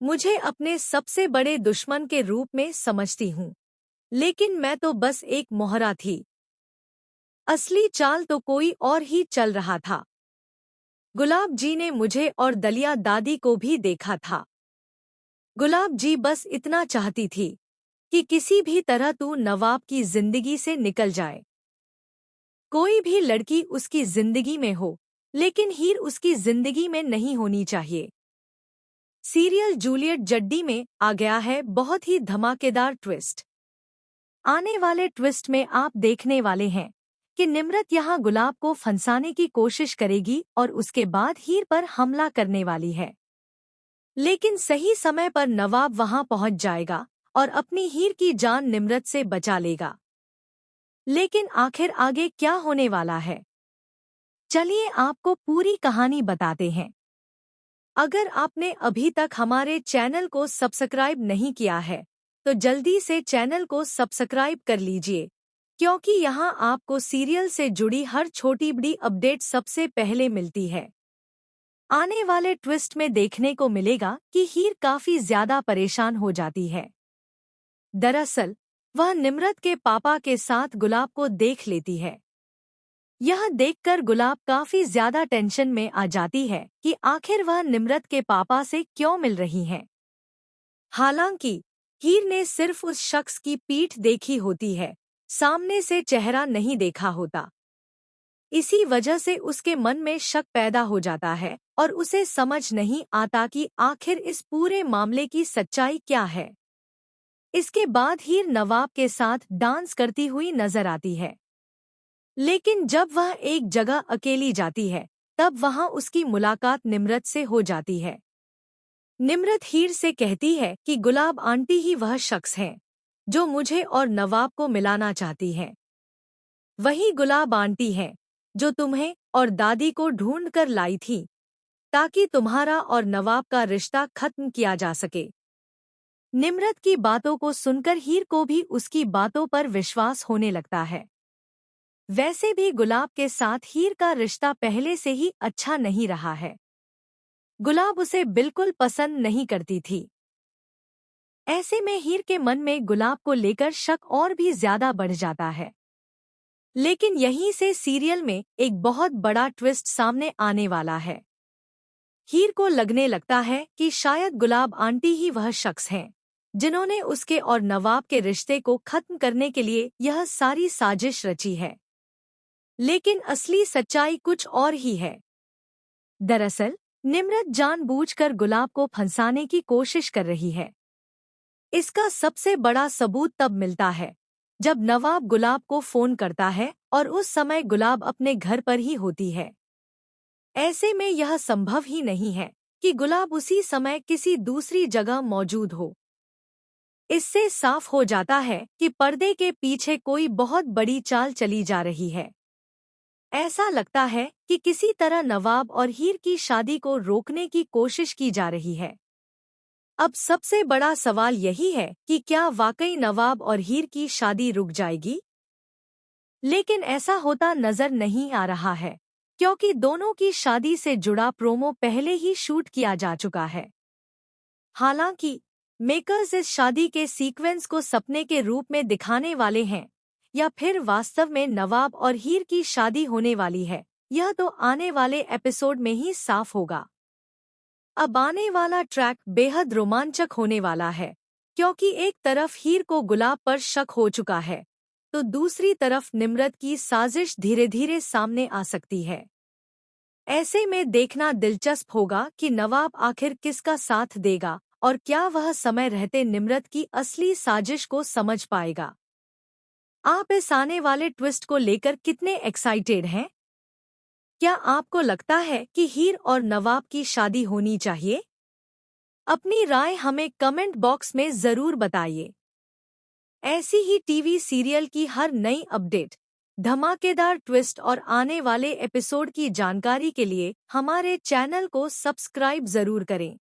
मुझे अपने सबसे बड़े दुश्मन के रूप में समझती हूँ, लेकिन मैं तो बस एक मोहरा थी। असली चाल तो कोई और ही चल रहा था। गुलाब जी ने मुझे और दलिया दादी को भी देखा था। गुलाब जी बस इतना चाहती थी कि किसी भी तरह तू नवाब की जिंदगी से निकल जाए। कोई भी लड़की उसकी जिंदगी में हो, लेकिन हीर उसकी जिंदगी में नहीं होनी चाहिए। सीरियल जूलियट जड्डी में आ गया है बहुत ही धमाकेदार ट्विस्ट। आने वाले ट्विस्ट में आप देखने वाले हैं कि निम्रत यहाँ गुलाब को फंसाने की कोशिश करेगी और उसके बाद हीर पर हमला करने वाली है। लेकिन सही समय पर नवाब वहां पहुंच जाएगा और अपनी हीर की जान निम्रत से बचा लेगा। लेकिन आखिर आगे क्या होने वाला है, चलिए आपको पूरी कहानी बताते हैं। अगर आपने अभी तक हमारे चैनल को सब्सक्राइब नहीं किया है, तो जल्दी से चैनल को सब्सक्राइब कर लीजिए, क्योंकि यहाँ आपको सीरियल से जुड़ी हर छोटी बड़ी अपडेट सबसे पहले मिलती है। आने वाले ट्विस्ट में देखने को मिलेगा कि हीर काफी ज्यादा परेशान हो जाती है। दरअसल वह निम्रत के पापा के साथ गुलाब को देख लेती है। यह देखकर गुलाब काफी ज्यादा टेंशन में आ जाती है कि आखिर वह निम्रत के पापा से क्यों मिल रही है। हालांकि हीर ने सिर्फ उस शख्स की पीठ देखी होती है, सामने से चेहरा नहीं देखा होता। इसी वजह से उसके मन में शक पैदा हो जाता है और उसे समझ नहीं आता कि आखिर इस पूरे मामले की सच्चाई क्या है। इसके बाद हीर नवाब के साथ डांस करती हुई नजर आती है। लेकिन जब वह एक जगह अकेली जाती है, तब वहां उसकी मुलाकात निम्रत से हो जाती है। निम्रत हीर से कहती है कि गुलाब आंटी ही वह शख्स हैं जो मुझे और नवाब को मिलाना चाहती हैं। वही गुलाब आंटी हैं जो तुम्हें और दादी को ढूंढ कर लाई थी, ताकि तुम्हारा और नवाब का रिश्ता खत्म किया जा सके। निम्रत की बातों को सुनकर हीर को भी उसकी बातों पर विश्वास होने लगता है। वैसे भी गुलाब के साथ हीर का रिश्ता पहले से ही अच्छा नहीं रहा है। गुलाब उसे बिल्कुल पसंद नहीं करती थी। ऐसे में हीर के मन में गुलाब को लेकर शक और भी ज्यादा बढ़ जाता है। लेकिन यहीं से सीरियल में एक बहुत बड़ा ट्विस्ट सामने आने वाला है। हीर को लगने लगता है कि शायद गुलाब आंटी ही वह शख्स हैं जिन्होंने उसके और नवाब के रिश्ते को खत्म करने के लिए यह सारी साजिश रची है। लेकिन असली सच्चाई कुछ और ही है। दरअसल निम्रत जानबूझकर गुलाब को फंसाने की कोशिश कर रही है। इसका सबसे बड़ा सबूत तब मिलता है जब नवाब गुलाब को फोन करता है और उस समय गुलाब अपने घर पर ही होती है। ऐसे में यह संभव ही नहीं है कि गुलाब उसी समय किसी दूसरी जगह मौजूद हो। इससे साफ हो जाता है कि पर्दे के पीछे कोई बहुत बड़ी चाल चली जा रही है। ऐसा लगता है कि किसी तरह नवाब और हीर की शादी को रोकने की कोशिश की जा रही है। अब सबसे बड़ा सवाल यही है कि क्या वाकई नवाब और हीर की शादी रुक जाएगी? लेकिन ऐसा होता नजर नहीं आ रहा है, क्योंकि दोनों की शादी से जुड़ा प्रोमो पहले ही शूट किया जा चुका है। हालांकि मेकर्स इस शादी के सीक्वेंस को सपने के रूप में दिखाने वाले हैं या फिर वास्तव में नवाब और हीर की शादी होने वाली है, यह तो आने वाले एपिसोड में ही साफ होगा। अब आने वाला ट्रैक बेहद रोमांचक होने वाला है, क्योंकि एक तरफ हीर को गुलाब पर शक हो चुका है, तो दूसरी तरफ निम्रत की साजिश धीरे धीरे सामने आ सकती है। ऐसे में देखना दिलचस्प होगा कि नवाब आखिर किसका साथ देगा और क्या वह समय रहते निम्रत की असली साजिश को समझ पाएगा। आप इस आने वाले ट्विस्ट को लेकर कितने एक्साइटेड हैं? क्या आपको लगता है कि हीर और नवाब की शादी होनी चाहिए? अपनी राय हमें कमेंट बॉक्स में जरूर बताइए। ऐसी ही टीवी सीरियल की हर नई अपडेट, धमाकेदार ट्विस्ट और आने वाले एपिसोड की जानकारी के लिए हमारे चैनल को सब्सक्राइब जरूर करें।